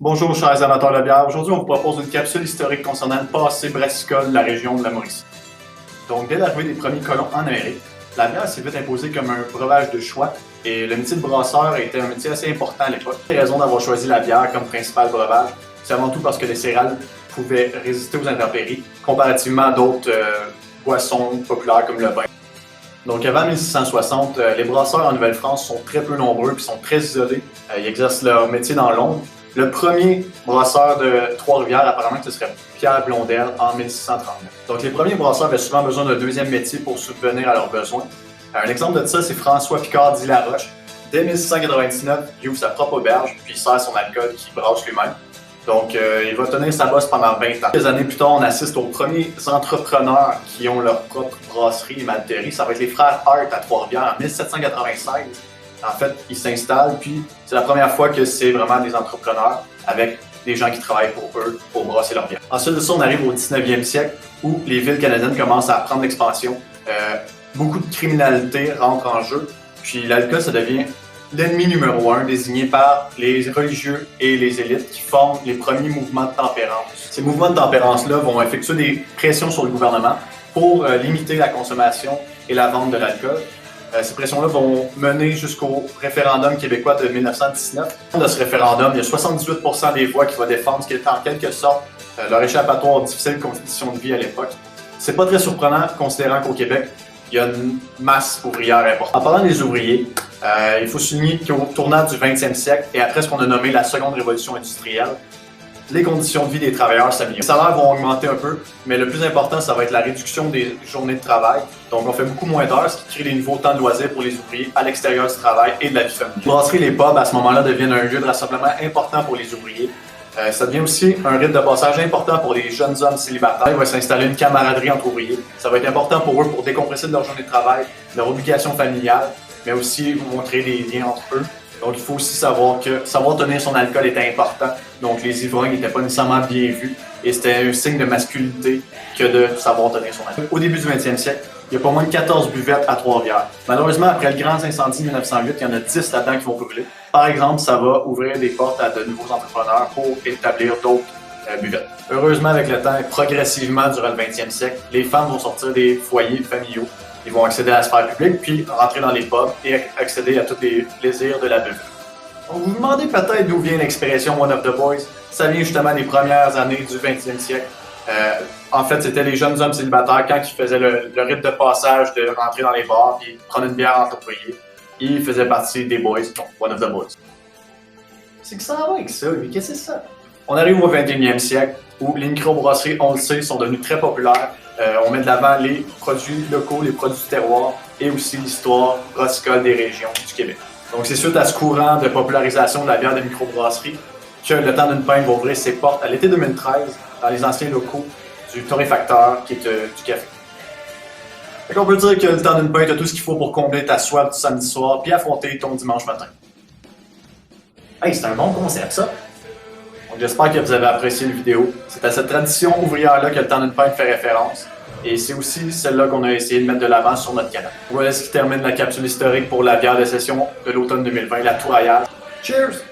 Bonjour chers amateurs de bière, aujourd'hui on vous propose une capsule historique concernant le passé brassicole de la région de la Mauricie. Donc dès l'arrivée des premiers colons en Amérique, la bière s'est vite imposée comme un breuvage de choix et le métier de brasseur était un métier assez important à l'époque. Les raisons d'avoir choisi la bière comme principal breuvage, c'est avant tout parce que les céréales pouvaient résister aux intempéries comparativement à d'autres boissons populaires comme le vin. Donc avant 1660, les brasseurs en Nouvelle-France sont très peu nombreux et sont très isolés. Ils exercent leur métier dans l'ombre. Le premier brasseur de Trois-Rivières, apparemment que ce serait Pierre Blondel en 1639. Donc les premiers brasseurs avaient souvent besoin d'un deuxième métier pour subvenir à leurs besoins. Un exemple de ça, c'est François Picard dit Laroche. Dès 1699, il ouvre sa propre auberge, puis il sert son alcool qu'il brasse lui-même. Donc il va tenir sa bosse pendant 20 ans. Quelques années plus tard, on assiste aux premiers entrepreneurs qui ont leur propre brasserie et malterie. Ça va être les frères Hart à Trois-Rivières en 1796. En fait, ils s'installent, puis c'est la première fois que c'est vraiment des entrepreneurs avec des gens qui travaillent pour eux pour brasser leur bière. Ensuite de ça, on arrive au 19e siècle où les villes canadiennes commencent à prendre l'expansion. Beaucoup de criminalité rentre en jeu, puis l'alcool, ça devient l'ennemi numéro un désigné par les religieux et les élites qui forment les premiers mouvements de tempérance. Ces mouvements de tempérance-là vont effectuer des pressions sur le gouvernement pour limiter la consommation et la vente de l'alcool. Ces pressions-là vont mener jusqu'au référendum québécois de 1919. De ce référendum, il y a 78% des voix qui vont défendre ce qui est en quelque sorte leur échappatoire aux difficiles conditions de vie à l'époque. C'est pas très surprenant considérant qu'au Québec, il y a une masse ouvrière importante. En parlant des ouvriers, il faut souligner qu'au tournant du 20e siècle et après ce qu'on a nommé la seconde révolution industrielle, les conditions de vie des travailleurs s'améliorent. Les salaires vont augmenter un peu, mais le plus important, ça va être la réduction des journées de travail. Donc, on fait beaucoup moins d'heures, ce qui crée des nouveaux temps de loisirs pour les ouvriers à l'extérieur du travail et de la vie familiale. Les brasseries et les pubs, à ce moment-là, deviennent un lieu de rassemblement important pour les ouvriers. Ça devient aussi un rite de passage important pour les jeunes hommes célibataires. Il va s'installer une camaraderie entre ouvriers. Ça va être important pour eux pour décompresser de leur journée de travail, de leur obligation familiale, mais aussi montrer des liens entre eux. Donc, il faut aussi savoir que savoir tenir son alcool était important. Donc, les ivrognes n'étaient pas nécessairement bien vus et c'était un signe de masculinité que de savoir tenir son alcool. Au début du 20e siècle, il y a pas moins de 14 buvettes à Trois-Rivières. Malheureusement, après le grand incendie de 1908, il y en a 10 là-dedans qui vont brûler. Par exemple, ça va ouvrir des portes à de nouveaux entrepreneurs pour établir d'autres buvettes. Heureusement, avec le temps et progressivement durant le 20e siècle, les femmes vont sortir des foyers familiaux. Ils vont accéder à la sphère publique, puis rentrer dans les pubs et accéder à tous les plaisirs de la buvette. Vous vous demandez peut-être d'où vient l'expression One of the Boys. Ça vient justement des premières années du 20e siècle. En fait, c'était les jeunes hommes célibataires quand ils faisaient le rite de passage de rentrer dans les bars et prendre une bière entre ouvriers. Ils faisaient partie des boys, donc One of the Boys. C'est que ça va avec ça, mais qu'est-ce que c'est ça? On arrive au 21e siècle où les microbrasseries, on le sait, sont devenues très populaires. On met de l'avant les produits locaux, les produits du terroir et aussi l'histoire brassicole des régions du Québec. Donc c'est suite à ce courant de popularisation de la bière de microbrasserie que le temps d'une pinte va ouvrir ses portes à l'été 2013 dans les anciens locaux du torréfacteur qui est du café. Fait qu'on peut dire que le temps d'une pinte a tout ce qu'il faut pour combler ta soif du samedi soir puis affronter ton dimanche matin. Hey, c'est un bon concept ça! Donc j'espère que vous avez apprécié la vidéo. C'est à cette tradition ouvrière-là que le temps d'une pinte fait référence. Et c'est aussi celle-là qu'on a essayé de mettre de l'avant sur notre canal. Voilà ce qui termine la capsule historique pour la bière de session de l'automne 2020, la Touraillage. Cheers!